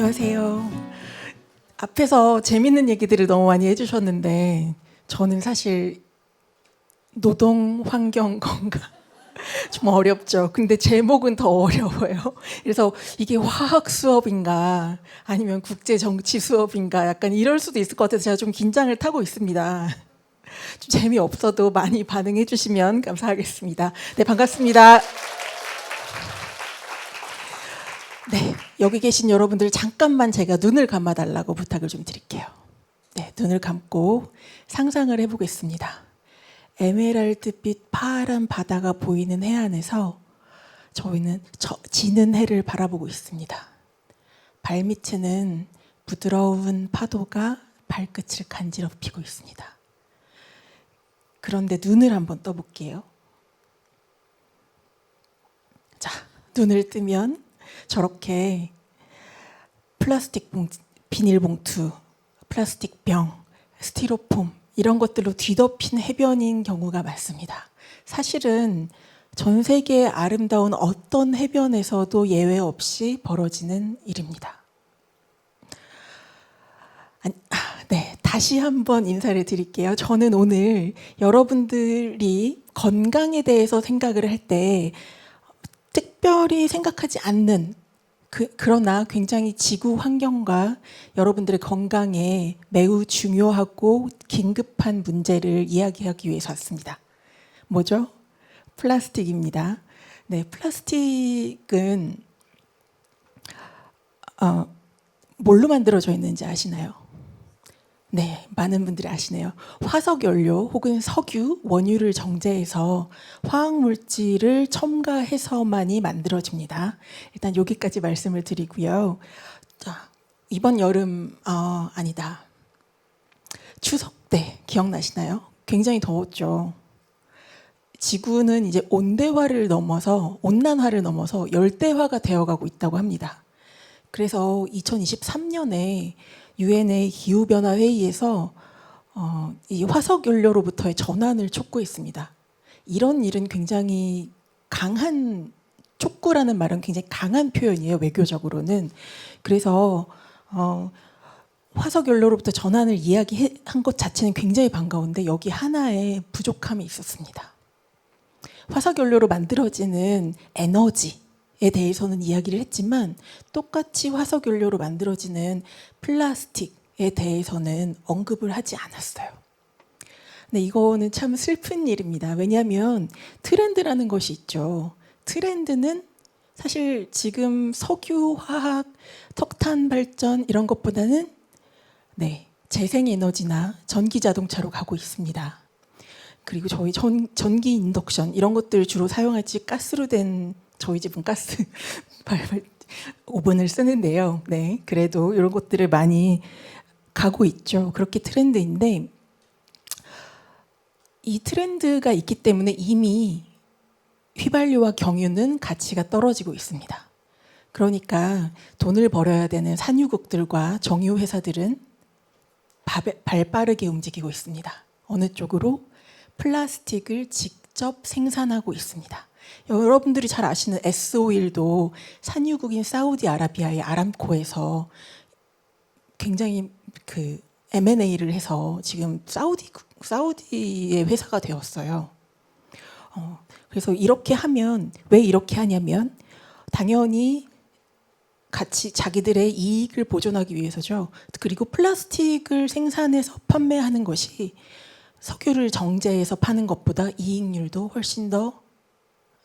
안녕하세요. 앞에서 재밌는 얘기들을 너무 많이 해주셨는데 저는 사실 노동, 환경, 건강 좀 어렵죠. 근데 제목은 더 어려워요. 그래서 이게 화학 수업인가 아니면 국제 정치 수업인가 약간 이럴 수도 있을 것 같아서 제가 좀 긴장을 타고 있습니다. 좀 재미없어도 많이 반응해 주시면 감사하겠습니다. 네, 반갑습니다. 네, 여기 계신 여러분들 잠깐만 제가 눈을 감아달라고 부탁을 좀 드릴게요. 네, 눈을 감고 상상을 해보겠습니다. 에메랄드빛 파란 바다가 보이는 해안에서 저희는 지는 해를 바라보고 있습니다. 발밑에는 부드러운 파도가 발끝을 간지럽히고 있습니다. 그런데 눈을 한번 떠볼게요. 자, 눈을 뜨면 저렇게 플라스틱 비닐봉투, 플라스틱 병, 스티로폼 이런 것들로 뒤덮인 해변인 경우가 많습니다. 사실은 전 세계의 아름다운 어떤 해변에서도 예외 없이 벌어지는 일입니다. 네, 다시 한번 인사를 드릴게요. 저는 오늘 여러분들이 건강에 대해서 생각을 할 때 특별히 생각하지 않는 그러나 굉장히 지구 환경과 여러분들의 건강에 매우 중요하고 긴급한 문제를 이야기하기 위해서 왔습니다. 뭐죠? 플라스틱입니다. 네, 플라스틱은 뭘로 만들어져 있는지 아시나요? 네, 많은 분들이 아시네요. 화석연료 혹은 석유, 원유를 정제해서 화학물질을 첨가해서만이 만들어집니다. 일단 여기까지 말씀을 드리고요. 자, 이번 여름, 아니다. 추석 때 기억나시나요? 굉장히 더웠죠. 지구는 이제 온난화를 넘어서 열대화가 되어가고 있다고 합니다. 그래서 2023년에 유엔의 기후변화 회의에서 이 화석연료로부터의 전환을 촉구했습니다. 이런 일은 굉장히 강한 촉구라는 말은 굉장히 강한 표현이에요. 외교적으로는. 그래서 화석연료로부터 전환을 이야기한 것 자체는 굉장히 반가운데 여기 하나의 부족함이 있었습니다. 화석연료로 만들어지는 에너지에 대해서는 이야기를 했지만 똑같이 화석연료로 만들어지는 플라스틱에 대해서는 언급을 하지 않았어요. 근데 이거는 참 슬픈 일입니다. 왜냐하면 트렌드라는 것이 있죠. 트렌드는 사실 지금 석유, 화학, 석탄 발전 이런 것보다는 재생에너지나 전기자동차로 가고 있습니다. 그리고 저희 전기 인덕션 이런 것들 주로 사용할지 가스로 된 저희 집은 가스 오븐을 쓰는데요. 네, 그래도 이런 것들을 많이 가고 있죠. 그렇게 트렌드인데 이 트렌드가 있기 때문에 이미 휘발유와 경유는 가치가 떨어지고 있습니다. 그러니까 돈을 벌어야 되는 산유국들과 정유 회사들은 발 빠르게 움직이고 있습니다. 어느 쪽으로? 플라스틱을 직접 생산하고 있습니다. 여러분들이 잘 아시는 S-오일도 산유국인 사우디아라비아의 아람코에서 굉장히 M&A를 해서 지금 사우디의 회사가 되었어요. 그래서 이렇게 하면 왜 이렇게 하냐면 당연히 같이 자기들의 이익을 보존하기 위해서죠. 그리고 플라스틱을 생산해서 판매하는 것이 석유를 정제해서 파는 것보다 이익률도 훨씬 더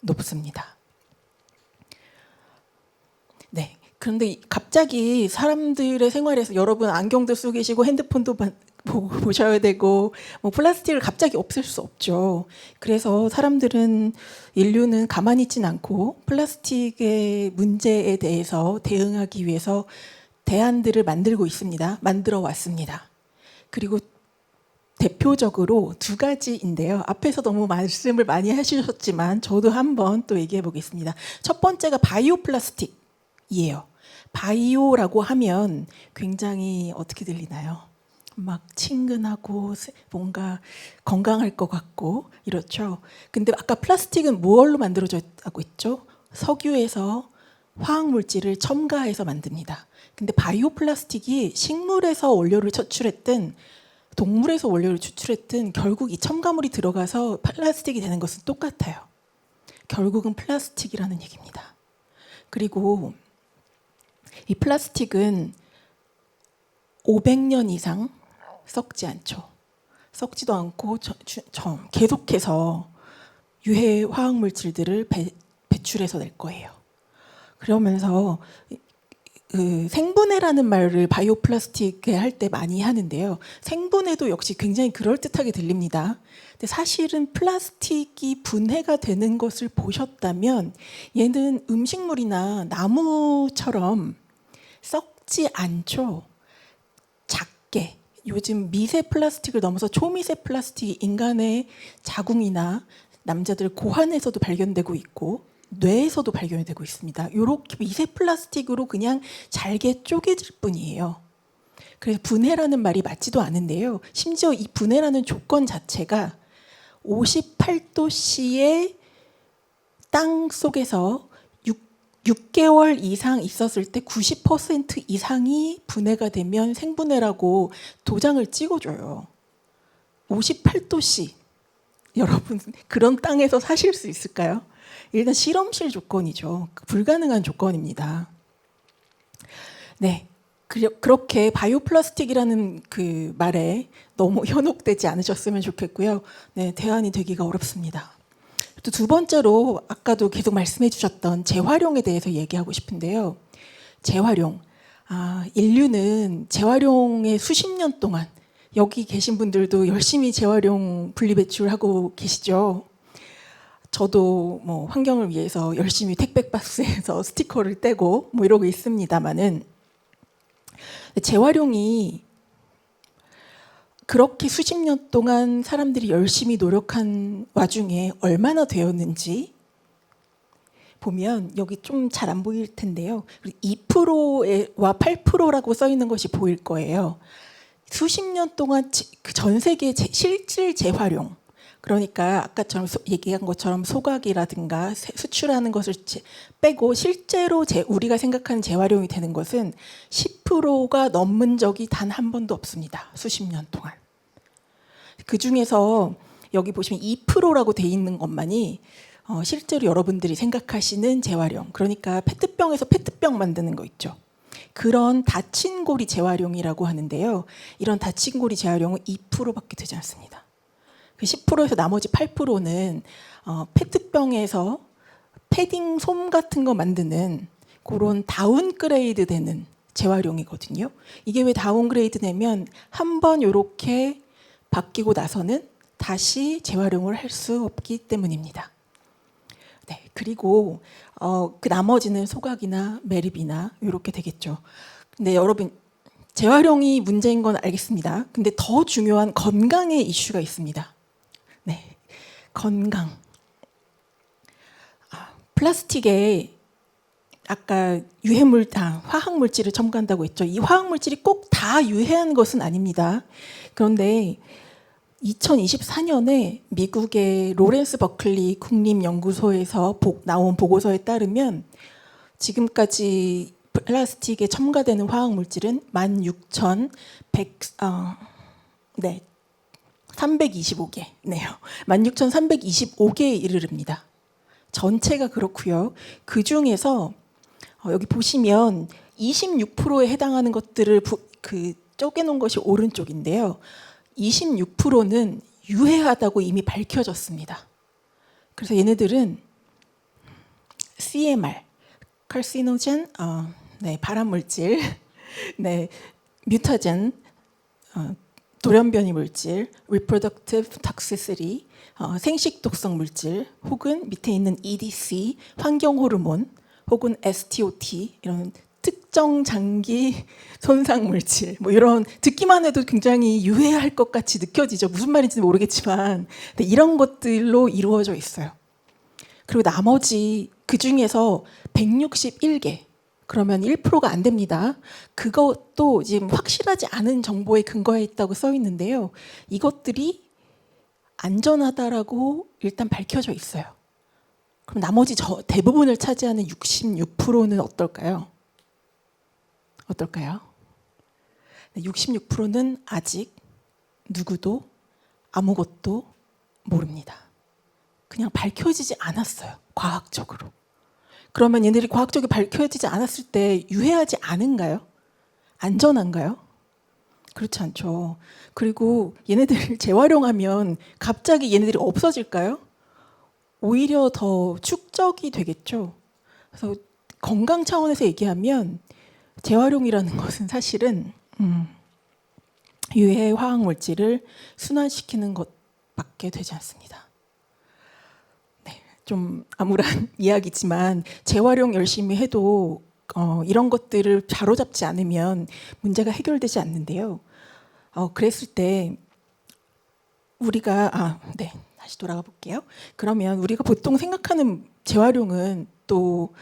높습니다. 네. 그런데 갑자기 사람들의 생활에서 여러분 안경도 쓰고 계시고 핸드폰도 보셔야 되고 플라스틱을 갑자기 없앨 수 없죠. 그래서 인류는 가만히 있진 않고 플라스틱의 문제에 대해서 대응하기 위해서 대안들을 만들어 왔습니다. 그리고 대표적으로 두 가지인데요. 앞에서 너무 말씀을 많이 하셨지만 저도 한번 또 얘기해 보겠습니다. 첫 번째가 바이오 플라스틱이에요. 바이오라고 하면 굉장히 어떻게 들리나요? 막 친근하고 뭔가 건강할 것 같고 이렇죠. 근데 아까 플라스틱은 무얼로 만들어졌다고 했죠? 석유에서 화학 물질을 첨가해서 만듭니다. 근데 바이오 플라스틱이 식물에서 원료를 추출했든 동물에서 원료를 추출했든 결국 이 첨가물이 들어가서 플라스틱이 되는 것은 똑같아요. 결국은 플라스틱이라는 얘기입니다. 그리고 이 플라스틱은 500년 이상 썩지 않죠. 썩지도 않고 계속해서 유해 화학 물질들을 배출해서 낼 거예요. 그러면서 그 생분해라는 말을 바이오 플라스틱에 할 때 많이 하는데요. 생분해도 역시 굉장히 그럴듯하게 들립니다. 근데 사실은 플라스틱이 분해가 되는 것을 보셨다면 얘는 음식물이나 나무처럼 썩지 않죠. 작게. 요즘 미세 플라스틱을 넘어서 초미세 플라스틱이 인간의 자궁이나 남자들 고환에서도 발견되고 있고 뇌에서도 발견이 되고 있습니다. 이렇게 미세 플라스틱으로 그냥 잘게 쪼개질 뿐이에요. 그래서 분해라는 말이 맞지도 않은데요. 심지어 이 분해라는 조건 자체가 58도씨의 땅 속에서 6개월 이상 있었을 때 90% 이상이 분해가 되면 생분해라고 도장을 찍어줘요. 58도씨. 여러분 그런 땅에서 사실 수 있을까요? 일단 실험실 조건이죠. 불가능한 조건입니다. 네, 그렇게 바이오 플라스틱이라는 그 말에 너무 현혹되지 않으셨으면 좋겠고요. 네, 대안이 되기가 어렵습니다. 또 두 번째로 아까도 계속 말씀해 주셨던 재활용에 대해서 얘기하고 싶은데요. 재활용. 인류는 재활용에 수십 년 동안 여기 계신 분들도 열심히 재활용 분리배출하고 계시죠. 저도 뭐 환경을 위해서 열심히 택배 박스에서 스티커를 떼고 뭐 이러고 있습니다만은 재활용이 그렇게 수십 년 동안 사람들이 열심히 노력한 와중에 얼마나 되었는지 보면 여기 좀 잘 안 보일 텐데요. 2%와 8%라고 써 있는 것이 보일 거예요. 수십 년 동안 그 전 세계 실질 재활용, 그러니까 아까처럼 얘기한 것처럼 소각이라든가 수출하는 것을 빼고 실제로 우리가 생각하는 재활용이 되는 것은 10%가 넘은 적이 단 한 번도 없습니다. 수십 년 동안. 그중에서 여기 보시면 2%라고 돼 있는 것만이 실제로 여러분들이 생각하시는 재활용, 그러니까 페트병에서 페트병 만드는 거 있죠. 그런 닫힌 고리 재활용이라고 하는데요. 이런 닫힌 고리 재활용은 2%밖에 되지 않습니다. 그 10%에서 나머지 8%는 페트병에서 패딩 솜 같은 거 만드는 그런 다운그레이드 되는 재활용이거든요. 이게 왜 다운그레이드 되면 한번 이렇게 바뀌고 나서는 다시 재활용을 할 수 없기 때문입니다. 네, 그리고 그 나머지는 소각이나 매립이나 이렇게 되겠죠. 근데 여러분 재활용이 문제인 건 알겠습니다. 근데 더 중요한 건강의 이슈가 있습니다. 네, 건강. 플라스틱에 아까 화학 물질을 첨가한다고 했죠. 이 화학 물질이 꼭 다 유해한 것은 아닙니다. 그런데 2024년에 미국의 로렌스 버클리 국립연구소에서 나온 보고서에 따르면 지금까지 플라스틱에 첨가되는 화학 물질은 325개네요. 16,325개에 이르릅니다. 전체가 그렇고요. 그 중에서 여기 보시면 26%에 해당하는 것들을 쪼개놓은 것이 오른쪽인데요. 26%는 유해하다고 이미 밝혀졌습니다. 그래서 얘네들은 CMR, carcinogen, 발암물질, 네, 뮤타젠, 돌연변이 물질, reproductive toxicity, 생식독성 물질, 혹은 밑에 있는 EDC, 환경호르몬, 혹은 STOT 이런 특정 장기 손상 물질, 뭐 이런 듣기만 해도 굉장히 유해할 것 같이 느껴지죠. 무슨 말인지 모르겠지만 이런 것들로 이루어져 있어요. 그리고 나머지 그 중에서 161개, 그러면 1%가 안 됩니다. 그것도 지금 확실하지 않은 정보에 근거해 있다고 써 있는데요. 이것들이 안전하다라고 일단 밝혀져 있어요. 그럼 나머지 대부분을 차지하는 66%는 어떨까요? 어떨까요? 66%는 아직 누구도 아무것도 모릅니다. 그냥 밝혀지지 않았어요. 과학적으로. 그러면 얘네들이 과학적으로 밝혀지지 않았을 때 유해하지 않은가요? 안전한가요? 그렇지 않죠. 그리고 얘네들을 재활용하면 갑자기 얘네들이 없어질까요? 오히려 더 축적이 되겠죠. 그래서 건강 차원에서 얘기하면 재활용이라는 것은 사실은 유해 화학 물질을 순환시키는 것밖에 되지 않습니다. 네, 좀 암울한 이야기지만 재활용 열심히 해도 이런 것들을 바로잡지 않으면 문제가 해결되지 않는데요. 그랬을 때 우리가 네, 다시 돌아가 볼게요. 그러면 우리가 보통 생각하는 재활용은 또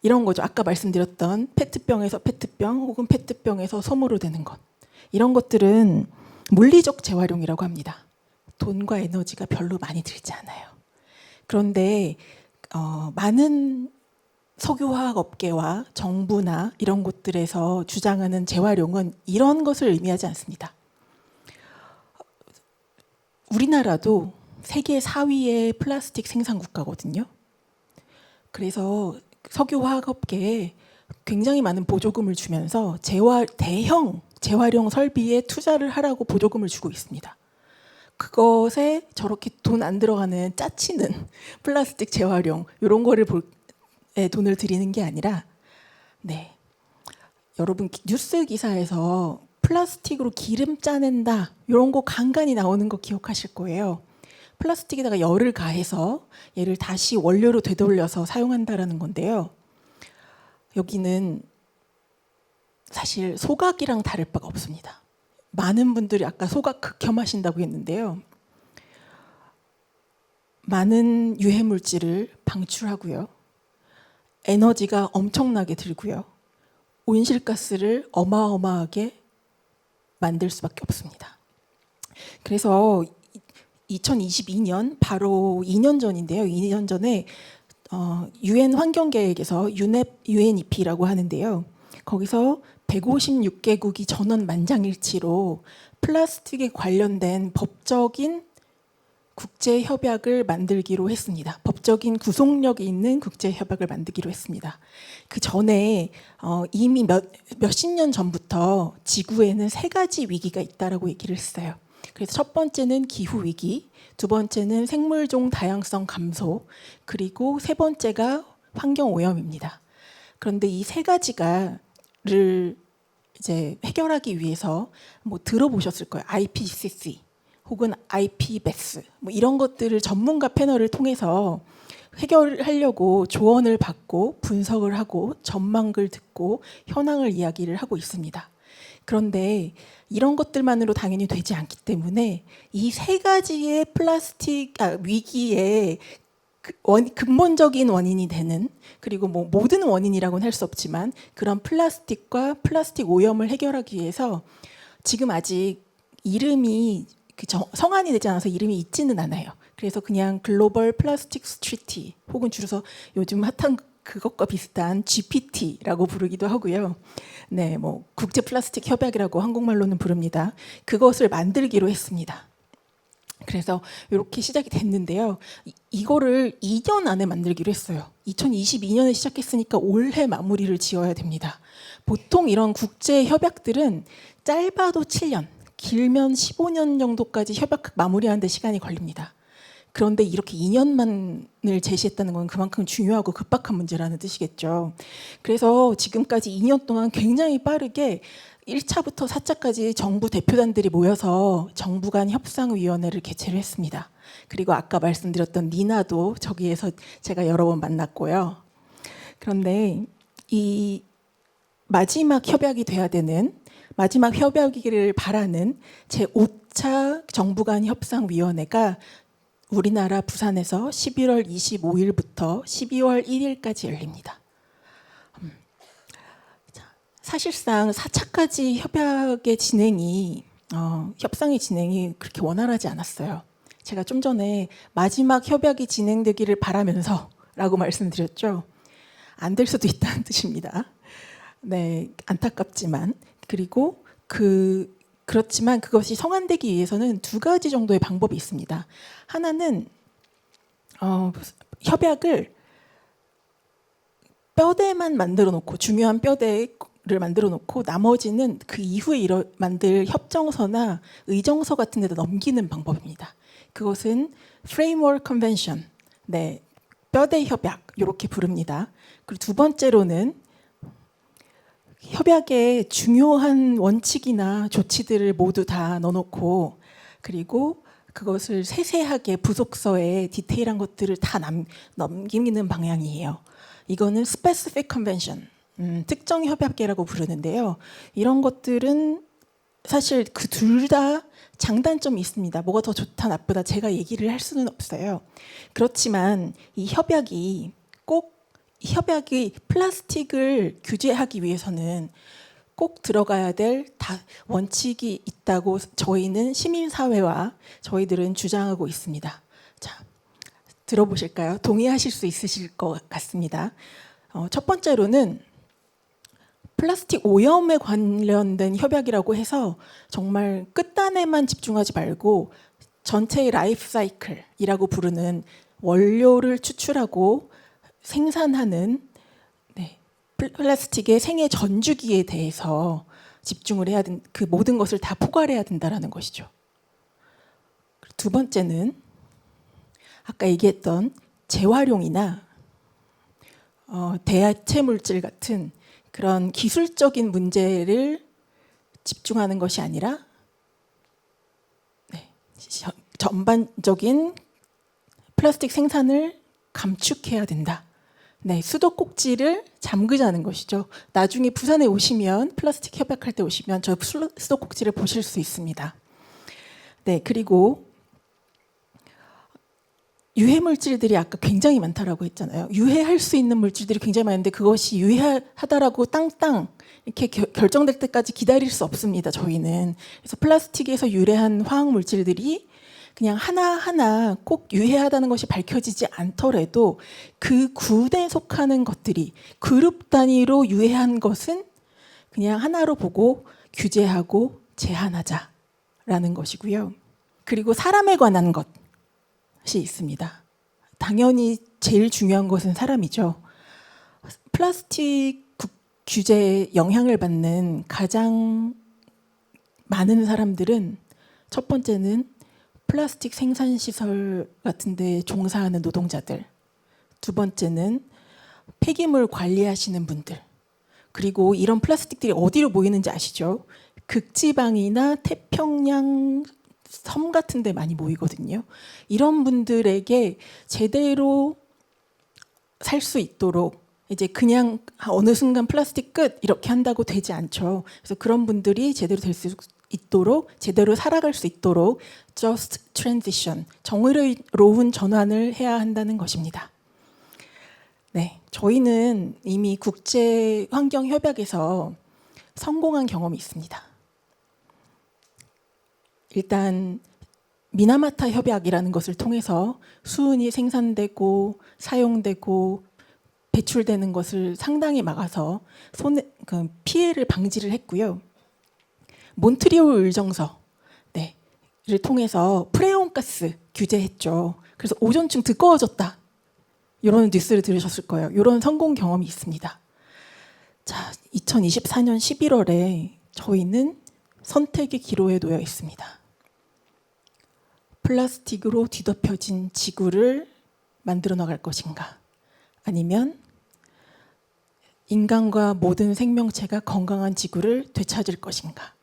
이런 거죠. 아까 말씀드렸던 페트병에서 페트병 혹은 페트병에서 솜으로 되는 것. 이런 것들은 물리적 재활용이라고 합니다. 돈과 에너지가 별로 많이 들지 않아요. 그런데 많은 석유화학 업계와 정부나 이런 곳들에서 주장하는 재활용은 이런 것을 의미하지 않습니다. 우리나라도 세계 4위의 플라스틱 생산 국가거든요. 그래서 석유화학업계에 굉장히 많은 보조금을 주면서 대형 재활용 설비에 투자를 하라고 보조금을 주고 있습니다. 그것에 저렇게 돈 안 들어가는 짜치는 플라스틱 재활용 이런 거를 돈을 들이는 게 아니라 네, 여러분 뉴스 기사에서 플라스틱으로 기름 짜낸다 이런 거 간간히 나오는 거 기억하실 거예요. 플라스틱에다가 열을 가해서 얘를 다시 원료로 되돌려서 사용한다라는 건데요. 여기는 사실 소각이랑 다를 바가 없습니다. 많은 분들이 아까 소각 극혐하신다고 했는데요. 많은 유해 물질을 방출하고요. 에너지가 엄청나게 들고요. 온실가스를 어마어마하게 만들 수밖에 없습니다. 그래서 2022년 바로 2년 전인데요. 2년 전에 UN 환경계획에서 UNEP라고 하는데요. 거기서 156개국이 전원 만장일치로 플라스틱에 관련된 법적인 국제 협약을 만들기로 했습니다. 법적인 구속력이 있는 국제 협약을 만들기로 했습니다. 그 전에 이미 몇십 년 전부터 지구에는 3가지 위기가 있다라고 얘기를 했어요. 그래서 첫 번째는 기후 위기, 두 번째는 생물종 다양성 감소, 그리고 세 번째가 환경 오염입니다. 그런데 이 3가지를 이제 해결하기 위해서 뭐 들어보셨을 거예요. IPCC 혹은 IPBES 뭐 이런 것들을 전문가 패널을 통해서 해결하려고 조언을 받고 분석을 하고 전망을 듣고 현황을 이야기를 하고 있습니다. 그런데 이런 것들만으로 당연히 되지 않기 때문에 이 3가지의 플라스틱 위기의 근본적인 원인이 되는, 그리고 뭐 모든 원인이라고는 할 수 없지만 그런 플라스틱과 플라스틱 오염을 해결하기 위해서 지금 아직 이름이 성안이 되지 않아서 이름이 있지는 않아요. 그래서 그냥 글로벌 플라스틱 트리티 혹은 줄여서 요즘 핫한 그것과 비슷한 GPT라고 부르기도 하고요. 네, 뭐 국제 플라스틱 협약이라고 한국말로는 부릅니다. 그것을 만들기로 했습니다. 그래서 이렇게 시작이 됐는데요. 이거를 2년 안에 만들기로 했어요. 2022년에 시작했으니까 올해 마무리를 지어야 됩니다. 보통 이런 국제 협약들은 짧아도 7년, 길면 15년 정도까지 협약 마무리하는 데 시간이 걸립니다. 그런데 이렇게 2년만을 제시했다는 건 그만큼 중요하고 급박한 문제라는 뜻이겠죠. 그래서 지금까지 2년 동안 굉장히 빠르게 1차부터 4차까지 정부 대표단들이 모여서 정부 간 협상위원회를 개최를 했습니다. 그리고 아까 말씀드렸던 니나도 저기에서 제가 여러 번 만났고요. 그런데 이 마지막 협약이 돼야 되는, 마지막 협약이기를 바라는 제5차 정부 간 협상위원회가 우리나라 부산에서 11월 25일부터 12월 1일까지 열립니다. 사실상 4차까지 협약의 진행이 협상의 진행이 그렇게 원활하지 않았어요. 제가 좀 전에 마지막 협약이 진행되기를 바라면서 라고 말씀드렸죠. 안 될 수도 있다는 뜻입니다. 네, 안타깝지만. 그리고 그렇지만 그것이 성안되기 위해서는 두 가지 정도의 방법이 있습니다. 하나는 협약을 뼈대만 만들어 놓고, 중요한 뼈대를 만들어 놓고 나머지는 그 이후에 만들 협정서나 의정서 같은 데다 넘기는 방법입니다. 그것은 Framework Convention, 네, 뼈대 협약 이렇게 부릅니다. 그리고 두 번째로는 협약에 중요한 원칙이나 조치들을 모두 다 넣어놓고, 그리고 그것을 세세하게 부속서에 디테일한 것들을 다 넘기는 방향이에요. 이거는 Specific Convention, 특정 협약계라고 부르는데요. 이런 것들은 사실 그 둘 다 장단점이 있습니다. 뭐가 더 좋다 나쁘다 제가 얘기를 할 수는 없어요. 그렇지만 이 협약이 플라스틱을 규제하기 위해서는 꼭 들어가야 될 원칙이 있다고 저희는 시민사회와 저희들은 주장하고 있습니다. 자, 들어보실까요? 동의하실 수 있으실 것 같습니다. 첫 번째로는 플라스틱 오염에 관련된 협약이라고 해서 정말 끝단에만 집중하지 말고 전체의 라이프 사이클이라고 부르는 원료를 추출하고 생산하는 플라스틱의 생애 전주기에 대해서 집중을 해야 그 모든 것을 다 포괄해야 된다는 것이죠. 두 번째는 아까 얘기했던 재활용이나 대체 물질 같은 그런 기술적인 문제를 집중하는 것이 아니라 전반적인 플라스틱 생산을 감축해야 된다. 네, 수도꼭지를 잠그자는 것이죠. 나중에 부산에 오시면 플라스틱 협약할 때 오시면 저 수도꼭지를 보실 수 있습니다. 네, 그리고 유해 물질들이 아까 굉장히 많다라고 했잖아요. 유해할 수 있는 물질들이 굉장히 많은데 그것이 유해하다라고 땅땅 이렇게 결정될 때까지 기다릴 수 없습니다. 저희는. 그래서 플라스틱에서 유래한 화학 물질들이 그냥 하나하나 꼭 유해하다는 것이 밝혀지지 않더라도 그 군에 속하는 것들이 그룹 단위로 유해한 것은 그냥 하나로 보고 규제하고 제한하자라는 것이고요. 그리고 사람에 관한 것이 있습니다. 당연히 제일 중요한 것은 사람이죠. 플라스틱 규제에 영향을 받는 가장 많은 사람들은 첫 번째는 플라스틱 생산시설 같은 데 종사하는 노동자들, 두 번째는 폐기물 관리하시는 분들, 그리고 이런 플라스틱들이 어디로 모이는지 아시죠? 극지방이나 태평양 섬 같은 데 많이 모이거든요. 이런 분들에게 제대로 살 수 있도록 이제 그냥 어느 순간 플라스틱 끝 이렇게 한다고 되지 않죠. 그래서 그런 분들이 제대로 될 수 있도록, 제대로 살아갈 수 있도록 just transition, 정의로운 전환을 해야 한다는 것입니다. 네, 저희는 이미 국제환경협약에서 성공한 경험이 있습니다. 일단 미나마타 협약이라는 것을 통해서 수은이 생산되고 사용되고 배출되는 것을 상당히 막아서 피해를 방지를 했고요. 몬트리올 의정서를 통해서 프레온가스 규제했죠. 그래서 오존층 두꺼워졌다. 이런 뉴스를 들으셨을 거예요. 이런 성공 경험이 있습니다. 자, 2024년 11월에 저희는 선택의 기로에 놓여 있습니다. 플라스틱으로 뒤덮여진 지구를 만들어 나갈 것인가? 아니면 인간과 모든 생명체가 건강한 지구를 되찾을 것인가?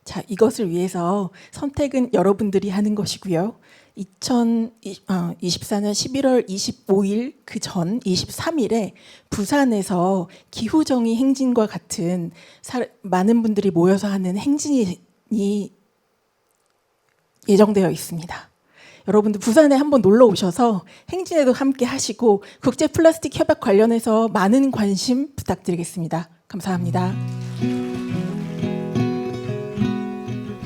자, 이것을 위해서 선택은 여러분들이 하는 것이고요. 2024년 11월 25일 그 전 23일에 부산에서 기후정의 행진과 같은 많은 분들이 모여서 하는 행진이 예정되어 있습니다. 여러분들 부산에 한번 놀러 오셔서 행진에도 함께 하시고 국제 플라스틱 협약 관련해서 많은 관심 부탁드리겠습니다. 감사합니다.